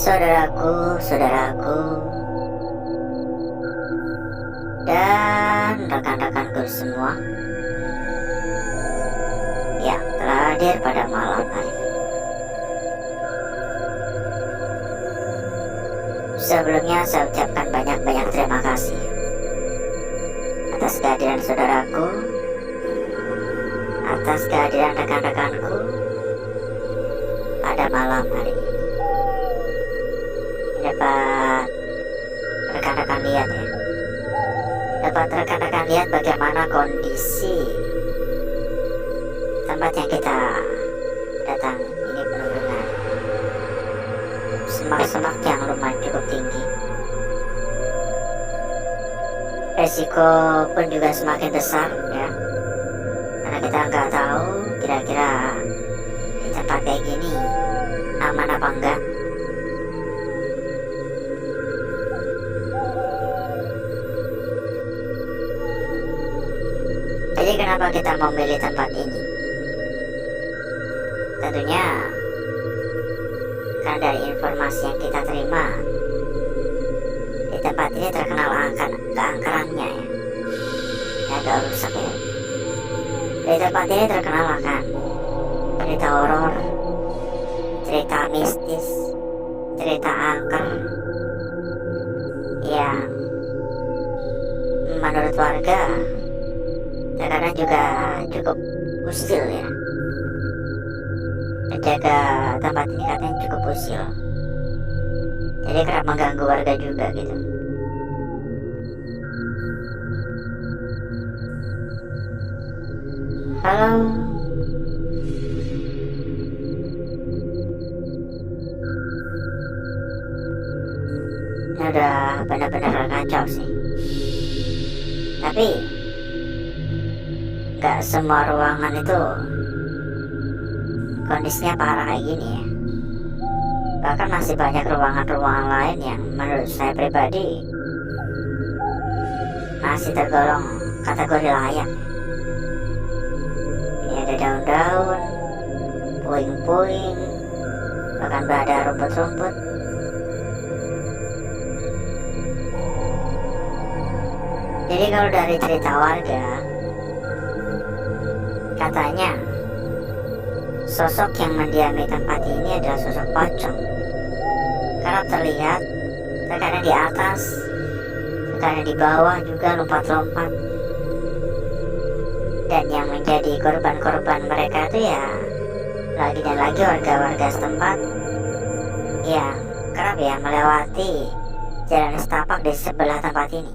Saudaraku, dan rekan-rekanku semua yang telah hadir pada malam hari ini. Sebelumnya saya ucapkan banyak-banyak terima kasih atas kehadiran saudaraku, atas kehadiran rekan-rekanku pada malam hari ini. Dapat rekan-rekan lihat ya, dapat rekan-rekan lihat bagaimana kondisi tempat yang kita datang ini penuh dengan semak-semak yang lumayan cukup tinggi. Resiko pun juga semakin besar ya, karena kita nggak tahu kira-kira di tempat kayak gini aman apa enggak. Jadi kenapa kita memilih tempat ini? Tentunya karena dari informasi yang kita terima, di tempat ini terkenal keangkerannya ya, agak rusak ya. Di tempat ini terkenal akan cerita horor, cerita mistis, cerita angker yang menurut warga terkadang juga cukup usil ya. Penjaga tempat ini katanya cukup usil, jadi kerap mengganggu warga juga gitu. Halo, ini udah benar-benar kacau sih. Tapi gak semua ruangan itu kondisinya parah kayak gini ya. Bahkan masih banyak ruangan-ruangan lain yang menurut saya pribadi masih tergolong kategori layak. Ini ada daun-daun, puing-puing, bahkan ada rumput-rumput. Jadi kalau dari cerita warga, katanya sosok yang mendiami tempat ini adalah sosok pocong. Karena terlihat terkadang di atas, terkadang di bawah juga lompat-lompat. Dan yang menjadi korban-korban mereka itu ya lagi dan lagi warga-warga setempat yang kerap ya melewati jalan setapak di sebelah tempat ini.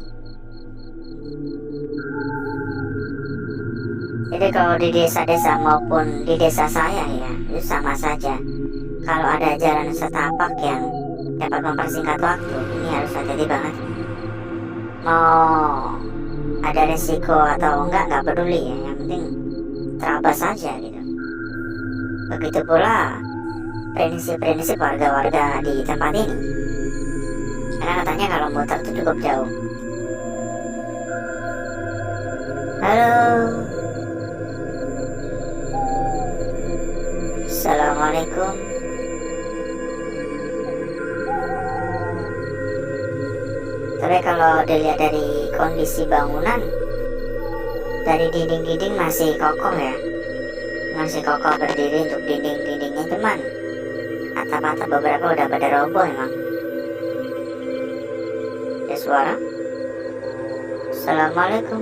Jadi kalau di desa-desa maupun di desa saya ya, itu sama saja. Kalau ada jalan setapak yang dapat mempersingkat waktu, ini harus hati-hati banget. Mau ada resiko atau nggak peduli ya, yang penting terabas saja gitu. Begitu pula prinsip-prinsip warga-warga di tempat ini. Karena katanya kalau muter itu cukup jauh. Halo, Assalamualaikum. Tapi kalau dilihat dari kondisi bangunan, dari dinding-dinding masih kokoh ya, masih kokoh berdiri untuk dinding-dindingnya, cuman atap-atap beberapa udah pada roboh emang. Ada suara. Assalamualaikum.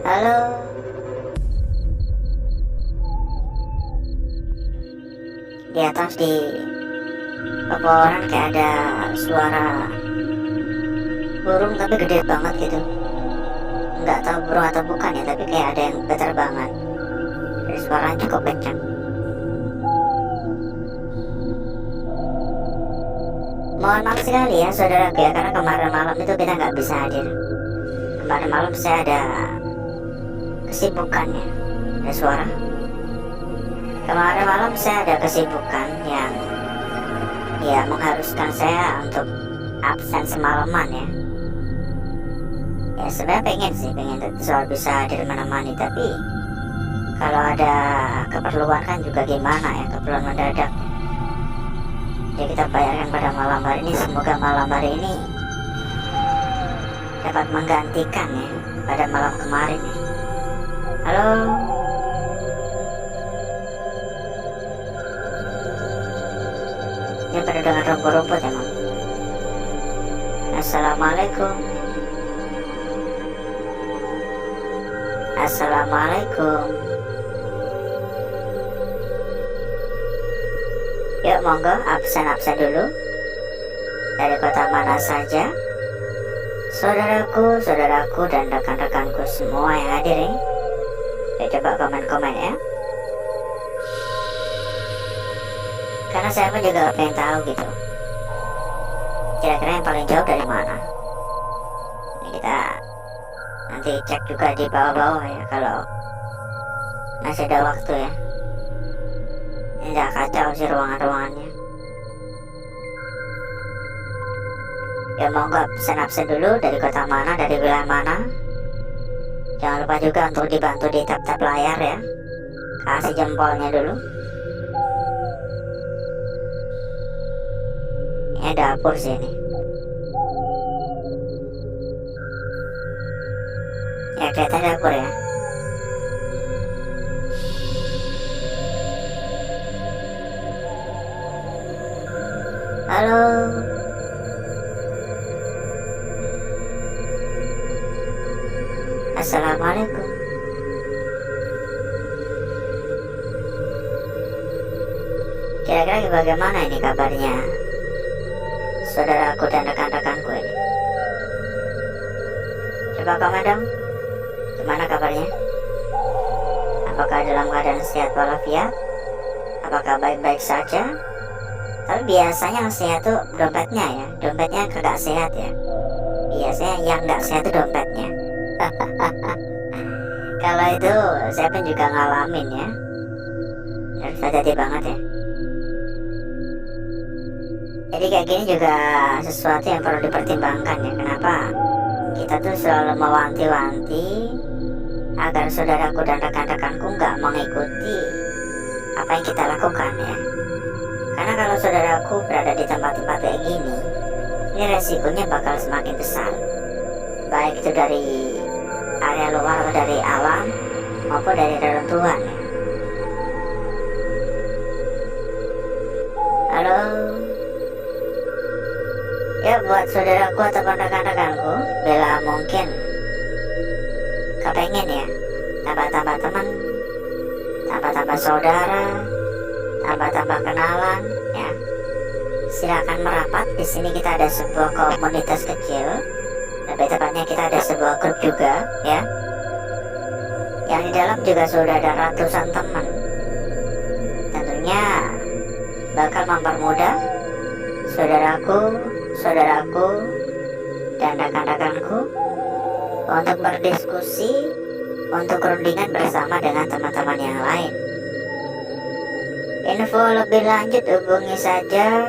Halo. Di atas di pepohonan kayak ada suara burung tapi gede banget gitu. Nggak tahu burung atau bukan ya, tapi kayak ada yang berterbangan. Jadi suaranya cukup kencang. Mohon maaf sekali ya saudara ya, karena kemarin malam itu kita nggak bisa hadir. Kemarin malam saya ada kesibukan ya. Ada suara. Kemarin malam saya ada kesibukan yang ya mengharuskan saya untuk absen semalaman ya. Ya sebenarnya pengen sih, pengen soal bisa hadir menemani, tapi kalau ada keperluan kan juga gimana ya, keperluan mendadak. Jadi kita bayarkan pada malam hari ini. Semoga malam hari ini dapat menggantikan ya pada malam kemarin ya. Halo. Dia pada dengar rumput-rumput emang. Assalamualaikum. Assalamualaikum. Yuk monggo absen dulu. Dari kota mana saja? Saudaraku dan rekan-rekanku semua yang hadir nih. Ya, coba komen-komen ya. Karena saya pun juga pengen tahu gitu, kira-kira yang paling jauh dari mana. Ini kita nanti cek juga di bawah-bawah ya, kalau masih ada waktu ya. Ini udah kacau sih ruangan-ruangannya. Ya monggo absen dulu, dari kota mana, dari wilayah mana. Jangan lupa juga untuk dibantu di tap-tap layar ya. Kasih jempolnya dulu. Ini dapur sih ini. Ya kelihatan dapur ya. Halo. Assalamualaikum. Kira-kira bagaimana ini kabarnya saudaraku dan rekan-rekanku ini? Coba komen dong, gimana kabarnya? Apakah dalam keadaan sehat walafiat? Apakah baik-baik saja? Tapi biasanya yang sehat tuh dompetnya ya, dompetnya kagak sehat ya. Biasanya yang nggak sehat tuh dompetnya. Kalau itu saya pun juga ngalamin ya. Harus hati-hati banget ya. Jadi kayak gini juga sesuatu yang perlu dipertimbangkan ya. Kenapa kita tuh selalu mewanti-wanti agar saudaraku dan rekan-rekanku nggak mengikuti apa yang kita lakukan ya. Karena kalau saudaraku berada di tempat-tempat kayak gini, ini resikonya bakal semakin besar. Baik itu dari area luar atau dari alam maupun dari reruntuhan ya. Halo. Ya buat saudaraku ataupun rekan-rekanku, bila mungkin kepengen ya tambah-tambah teman, tambah-tambah saudara, tambah-tambah kenalan ya, silakan merapat. Di sini kita ada sebuah komunitas kecil, lebih tepatnya kita ada sebuah grup juga ya, yang di dalam juga sudah ada ratusan teman. Tentunya bakal mempermudah saudaraku dan rekan-rekanku untuk berdiskusi, untuk rundingan bersama dengan teman-teman yang lain. Info lebih lanjut hubungi saja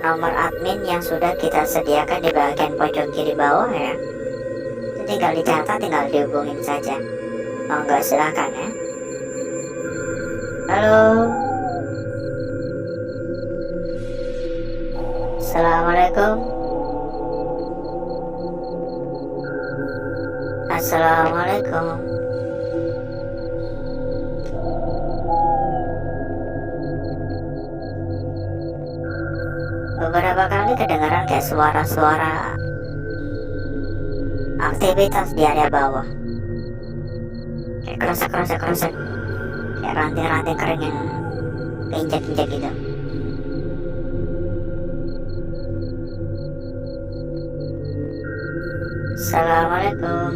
nomor admin yang sudah kita sediakan di bagian pojok kiri bawah ya. Itu tinggal dicatat, tinggal dihubungin saja. Monggo silakan ya. Halo. Assalamualaikum. Assalamualaikum. Beberapa kali kedengaran kayak suara-suara aktivitas di area bawah, kayak kerosek, kayak ranting-ranting kering yang keinjak-injak gitu. Assalamualaikum.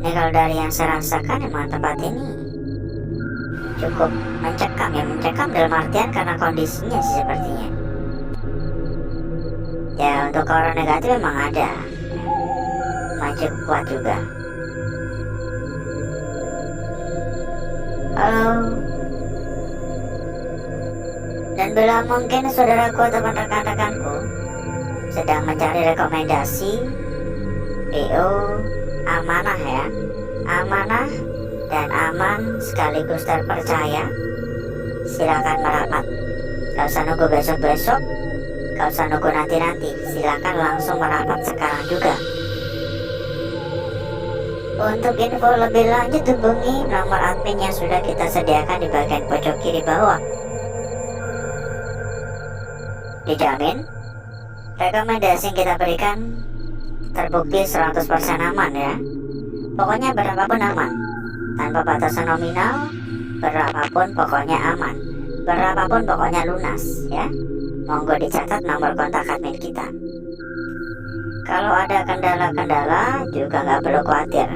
Ini kalau dari yang saya rasakan emang tempat ini cukup mencekam ya, mencekam dalam artian karena kondisinya sih sepertinya. Ya untuk orang negatif memang ada, cukup kuat juga. Halo. Dan bila mungkin saudaraku atau rekan-rekanku sedang mencari rekomendasi PO amanah ya, amanah dan aman sekaligus terpercaya, silakan merapat. Gak usah nunggu besok-besok, gak usah nunggu nanti-nanti, silakan langsung merapat sekarang juga. Untuk info lebih lanjut hubungi nomor admin yang sudah kita sediakan di bagian pojok kiri bawah. Dijamin rekomendasi yang kita berikan terbukti 100% aman ya. Pokoknya berapapun aman, tanpa batasan nominal, berapapun pokoknya aman, berapapun pokoknya lunas ya. Monggo dicatat nomor kontak admin kita. Kalau ada kendala-kendala juga nggak perlu khawatir,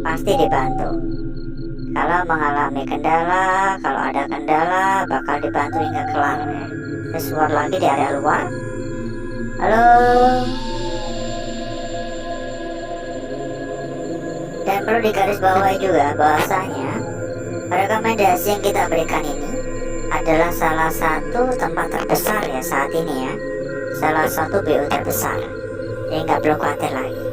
pasti dibantu. Kalau mengalami kendala, kalau ada kendala bakal dibantu hingga kelar ya. Terus lagi di area luar. Halo. Dan perlu digarisbawahi juga bahwasanya rekomendasi yang kita berikan ini adalah salah satu tempat terbesar ya saat ini ya, salah satu BU terbesar. Jadi nggak perlu khawatir lagi.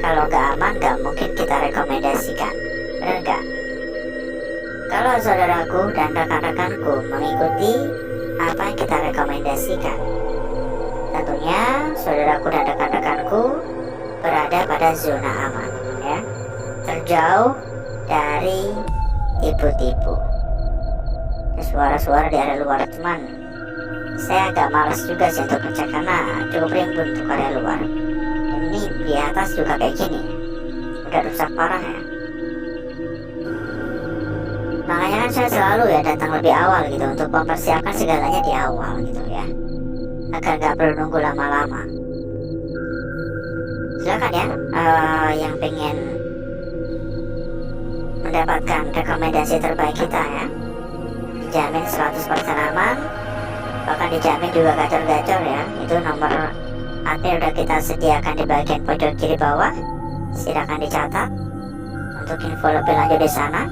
Kalau nggak aman nggak mungkin kita rekomendasikan, benar nggak? Kalau saudaraku dan rekan-rekanku mengikuti apa yang kita rekomendasikan, tentunya saudaraku dan rekan-rekanku berada pada zona aman ya, terjauh dari tipu-tipu. Suara-suara di area luar cuman saya agak malas juga sih untuk ngecek karena cukup rimbun untuk area luar. Ini di atas juga kayak gini, udah rusak parah ya. Makanya kan saya selalu ya datang lebih awal gitu untuk mempersiapkan segalanya di awal gitu ya, agar gak perlu nunggu lama-lama. Silakan ya yang pengen mendapatkan rekomendasi terbaik kita ya, dijamin 100% aman, bahkan dijamin juga gacor-gacor ya. Itu nomor admin udah kita sediakan di bagian pojok kiri bawah, silakan dicatat untuk info lebih lanjut di sana.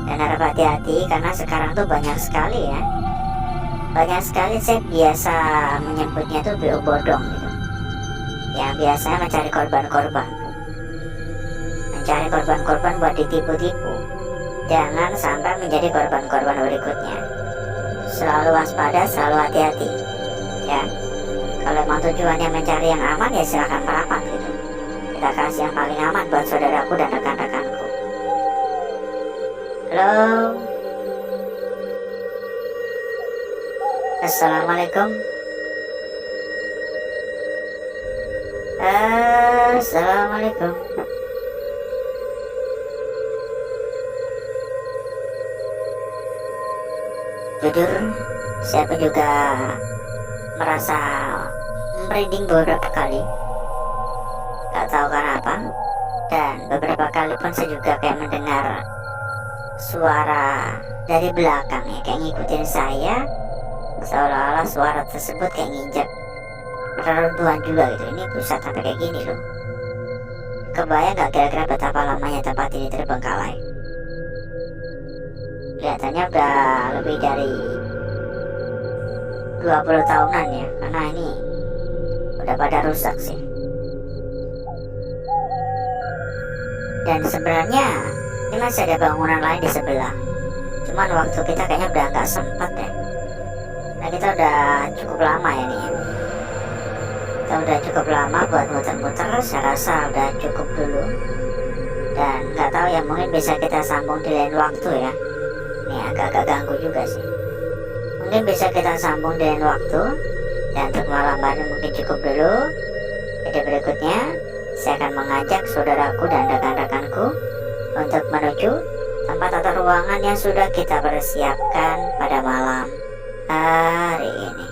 Dan harap hati-hati karena sekarang tuh banyak sekali ya, banyak sekali saya biasa menyebutnya tuh BO bodong gitu, yang biasanya mencari korban-korban, mencari korban-korban buat ditipu-tipu. Jangan sampai menjadi korban-korban berikutnya. Selalu waspada, selalu hati-hati ya. Kalau memang tujuannya mencari yang aman ya silahkan merapat gitu. Kita kasih yang paling aman buat saudaraku dan rekan-rekanku. Halo. Assalamualaikum. Assalamualaikum. Jujur, saya pun juga merasa merinding beberapa kali. Gak tahu kenapa. Dan beberapa kali pun saya juga kayak mendengar suara dari belakang ya, kayak ngikutin saya. Seolah-olah suara tersebut kayak nginjek reruntuhan juga gitu. Ini pusat sampai kayak gini loh. Kebayang gak kira-kira betapa lamanya tempat ini terbengkalai? Kelihatannya udah lebih dari 20 tahunan ya, karena ini udah pada rusak sih. Dan sebenarnya ini masih ada bangunan lain di sebelah, cuman waktu kita kayaknya udah nggak sempat ya. Nah kita udah cukup lama ya nih, kita udah cukup lama buat muter-muter. Saya rasa udah cukup dulu. Dan nggak tahu ya, mungkin bisa kita sambung di lain waktu ya. Ini agak-agak ganggu juga sih. Mungkin bisa kita sambung di lain waktu. Dan untuk malam hari mungkin cukup dulu. Jadi berikutnya saya akan mengajak saudaraku dan rekan-rekanku untuk menuju tempat atau ruangan yang sudah kita persiapkan pada malam hari ini.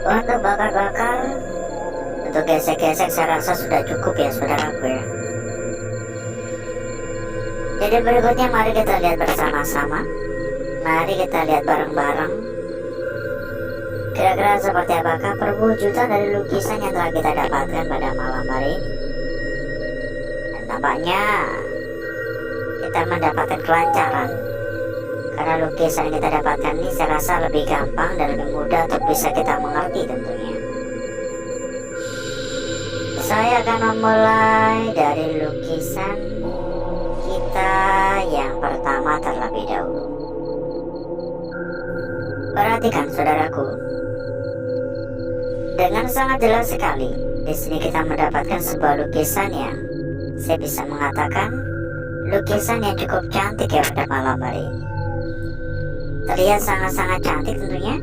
Untuk bakar-bakar, untuk gesek-gesek saya rasa sudah cukup ya saudaraku ya. Jadi berikutnya mari kita lihat bersama-sama. Mari kita lihat bareng-bareng. Kira-kira seperti apakah perwujudan dari lukisan yang telah kita dapatkan pada malam hari ini. Dan tampaknya kita mendapatkan kelancaran, karena lukisan yang kita dapatkan ini saya rasa lebih gampang dan lebih mudah untuk bisa kita mengerti tentunya. Saya akan memulai dari lukisan kita yang pertama terlebih dahulu. Perhatikan saudaraku, dengan sangat jelas sekali di sini kita mendapatkan sebuah lukisan yang saya bisa mengatakan lukisan yang cukup cantik ya pada malam hari ini. Terlihat sangat-sangat cantik tentunya.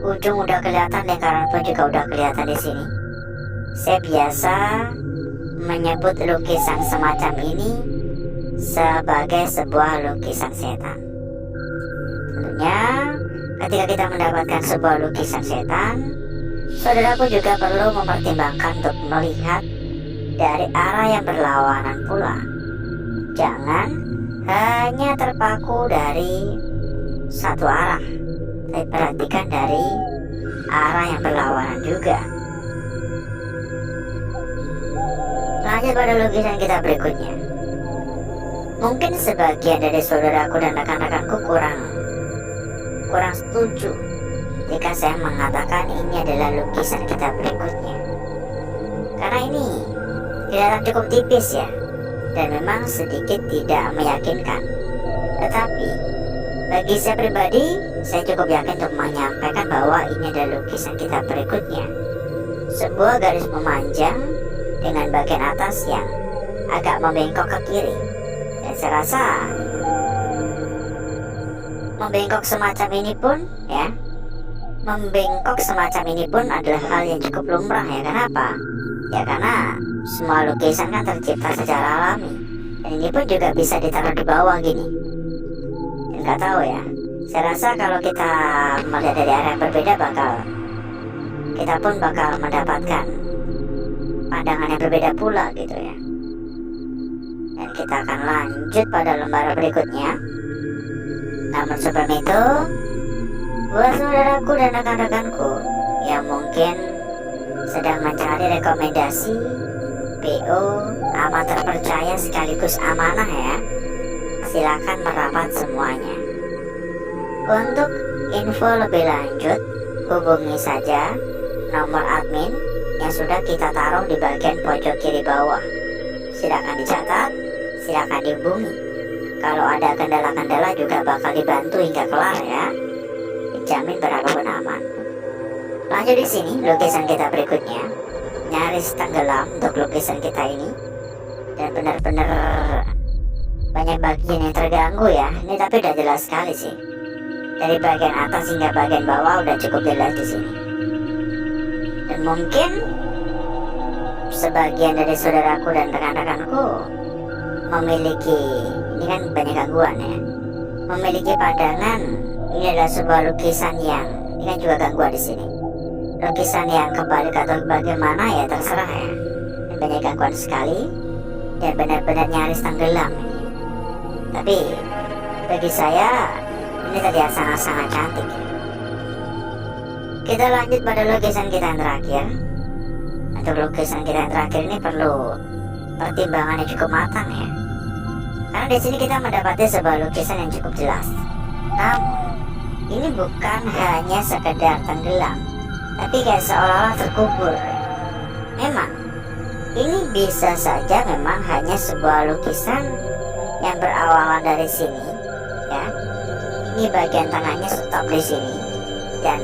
Ujung udah kelihatan, lingkaran pun juga udah kelihatan di sini. Saya biasa menyebut lukisan semacam ini sebagai sebuah lukisan setan. Tentunya ketika kita mendapatkan sebuah lukisan setan, saudaraku juga perlu mempertimbangkan untuk melihat dari arah yang berlawanan pula. Jangan hanya terpaku dari satu arah, tapi perhatikan dari arah yang berlawanan juga. Lanjut pada lukisan kita berikutnya. Mungkin sebagian dari saudaraku dan rekan-rekanku kurang setuju jika saya mengatakan ini adalah lukisan kita berikutnya, karena ini kelihatan cukup tipis ya, dan memang sedikit tidak meyakinkan. Tetapi bagi saya pribadi, saya cukup yakin untuk menyampaikan bahwa ini adalah lukisan kita berikutnya. Sebuah garis memanjang dengan bagian atas yang agak membengkok ke kiri. Dan saya rasa membengkok semacam ini pun adalah hal yang cukup lumrah ya. Kenapa? Ya karena semua lukisan kan tercipta secara alami, dan ini pun juga bisa ditaruh di bawah gini. Dan gak tahu ya, saya rasa kalau kita melihat dari arah yang berbeda kita pun bakal mendapatkan pandangan yang berbeda pula gitu ya. Dan kita akan lanjut pada lembar berikutnya. Namun sebelum itu, buat saudaraku dan rekan-rekanku yang mungkin sedang mencari rekomendasi PO amat terpercaya sekaligus amanah ya, silakan merapat semuanya. Untuk info lebih lanjut, hubungi saja nomor admin yang sudah kita taruh di bagian pojok kiri bawah. Silakan dicatat, silakan dihubungi. Kalau ada kendala-kendala juga bakal dibantu hingga kelar ya. Dijamin berapapun aman. Lanjut di sini lukisan kita berikutnya. Nyaris tenggelam untuk lukisan kita ini. Dan benar-benar banyak bagian yang terganggu ya. Ini tapi udah jelas sekali sih. Dari bagian atas hingga bagian bawah udah cukup jelas di sini. Dan mungkin sebagian dari saudaraku dan rekan-rekanku memiliki, ini kan banyak gangguan ya, memiliki pandangan ini adalah sebuah lukisan yang, ini kan juga gangguan di sini, lukisan yang kebalik atau bagaimana ya terserah ya. Dan banyak gangguan sekali dan benar-benar nyaris tenggelam ini. Tapi bagi saya ini terlihat sangat-sangat cantik ya. Kita lanjut pada lukisan kita yang terakhir. Untuk lukisan kita yang terakhir ini perlu pertimbangan yang cukup matang ya. Karena di sini kita mendapati sebuah lukisan yang cukup jelas. Namun ini bukan hanya sekedar tenggelam, tapi kayak seolah-olah terkubur. Memang ini bisa saja memang hanya sebuah lukisan yang berawalan dari sini ya. Ini bagian tengahnya stop di sini dan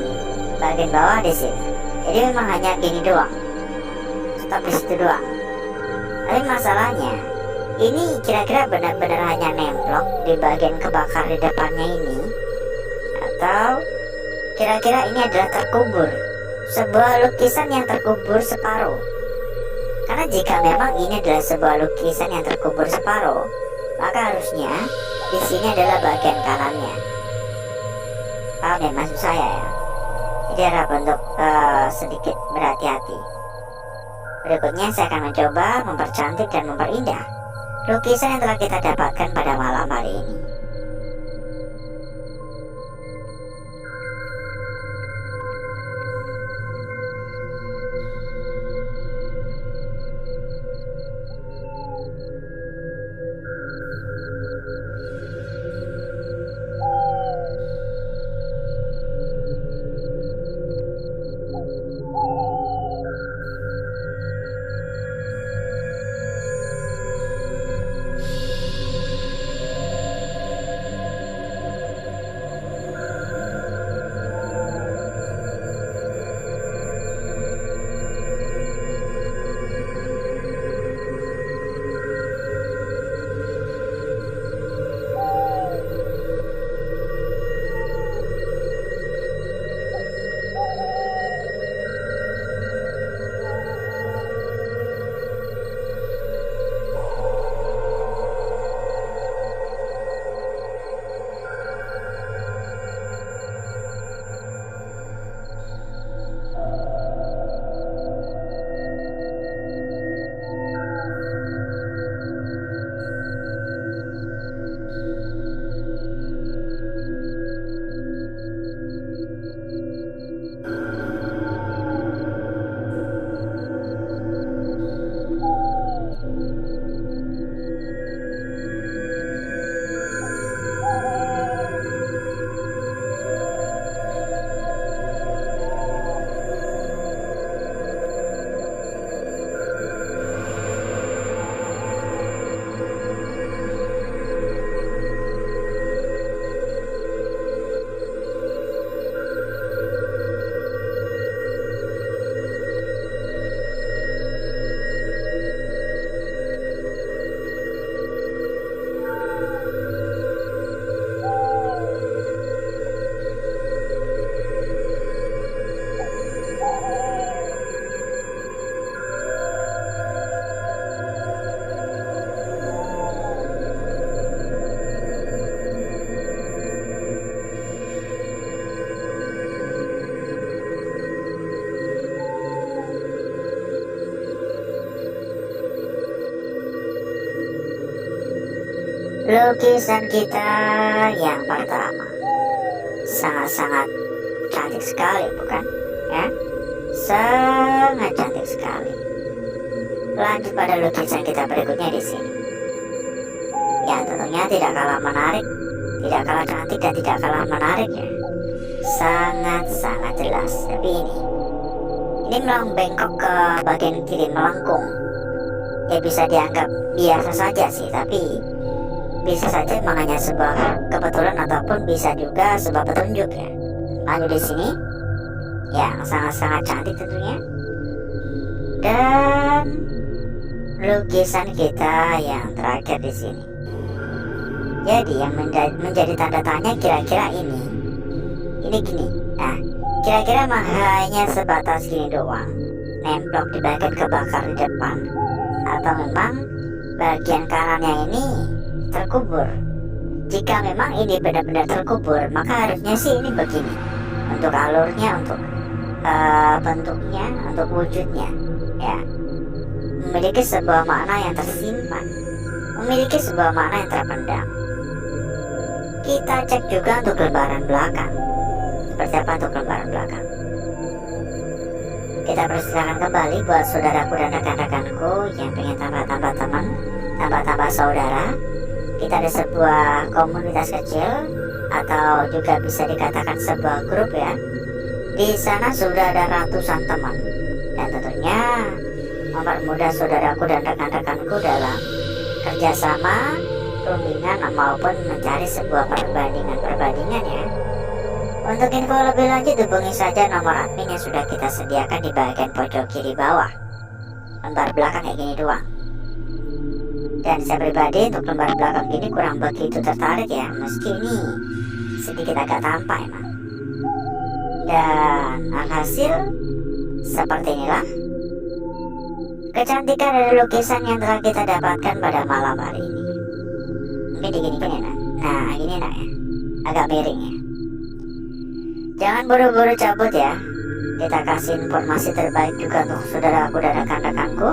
bagian bawah di sini. Jadi memang hanya gini doang, stop di situ doang. Tapi masalahnya ini kira-kira benar-benar hanya nemplok di bagian kebakar di depannya ini, atau kira-kira ini adalah terkubur, sebuah lukisan yang terkubur separuh. Karena jika memang ini adalah sebuah lukisan yang terkubur separuh, maka harusnya di sini adalah bagian kanannya. Paham ya maksud saya ya? Jadi harap untuk sedikit berhati-hati. Berikutnya saya akan mencoba mempercantik dan memperindah lukisan yang telah kita dapatkan pada malam hari ini. Lukisan kita yang pertama sangat-sangat cantik sekali, bukan? Ya, sangat cantik sekali. Lanjut pada lukisan kita berikutnya di sini. Ya, tentunya tidak kalah menarik, tidak kalah cantik dan tidak kalah menarik ya. Sangat-sangat jelas. Tapi ini bengkok ke bagian kiri melengkung. Ya bisa dianggap biasa saja sih, tapi bisa saja makanya sebuah kebetulan ataupun bisa juga sebuah petunjuk ya. Lanjut di sini, yang sangat-sangat cantik tentunya. Dan lukisan kita yang terakhir di sini. Jadi yang menjadi tanda tanya kira-kira ini gini. Nah, kira-kira hanya sebatas gini doang, nemplok di bagian kebakar di depan, atau memang bagian kanannya ini terkubur. Jika memang ini benar-benar terkubur, maka harusnya sih ini begini untuk alurnya, untuk bentuknya, untuk wujudnya ya, memiliki sebuah makna yang tersimpan, memiliki sebuah makna yang terpendam. Kita cek juga untuk lembaran belakang. Seperti apa untuk lembaran belakang? Kita persilakan kembali buat saudaraku dan rekan-rekanku yang pengen tambah-tambah teman, tambah-tambah saudara. Kita ada sebuah komunitas kecil atau juga bisa dikatakan sebuah grup ya. Di sana sudah ada ratusan teman dan tentunya mempermudah saudaraku dan rekan-rekanku dalam kerjasama, perundingan maupun mencari sebuah perbandingan ya. Untuk info lebih lanjut hubungi saja nomor admin yang sudah kita sediakan di bagian pojok kiri bawah. Lembar belakang kayak gini doang. Dan saya pribadi untuk lembar belakang ini kurang begitu tertarik ya, meski ini sedikit agak tampak emang. Dan alhasil seperti inilah kecantikan dari lukisan yang telah kita dapatkan pada malam hari ini. Mungkin digini-gini nah gini ya, agak miring ya. Jangan buru-buru cabut ya. Kita kasih informasi terbaik juga untuk saudaraku dan rekan-rekanku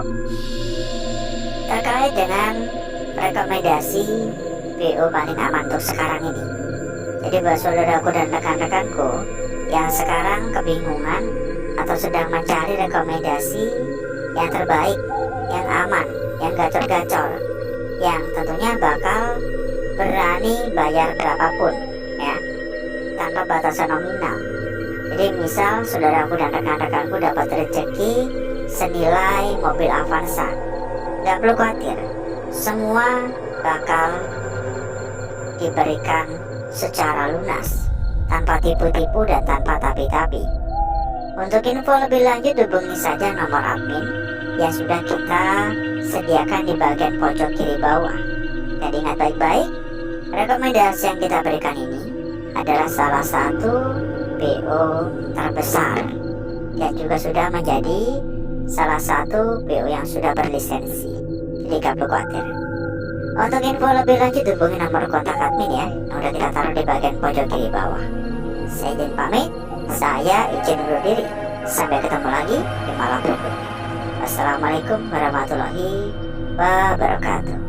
terkait dengan rekomendasi BO paling aman untuk sekarang ini. Jadi buat saudaraku dan rekan-rekanku yang sekarang kebingungan atau sedang mencari rekomendasi yang terbaik, yang aman, yang gacor-gacor, yang tentunya bakal berani bayar berapapun ya, tanpa batasan nominal. Jadi misal saudaraku dan rekan-rekanku dapat rezeki senilai mobil Avanza, nggak perlu khawatir, semua bakal diberikan secara lunas, tanpa tipu-tipu dan tanpa tapi-tapi. Untuk info lebih lanjut hubungi saja nomor admin yang sudah kita sediakan di bagian pojok kiri bawah. Dan ingat baik-baik, rekomendasi yang kita berikan ini adalah salah satu BO terbesar dan juga sudah menjadi salah satu BO yang sudah berlisensi. Jadi gak perlu khawatir. Untuk info lebih lanjut hubungi nomor kontak admin ya, yang udah kita taruh di bagian pojok kiri bawah. Saya izin pamit, saya izin undur diri. Sampai ketemu lagi di malam berikutnya. Wassalamualaikum warahmatullahi wabarakatuh.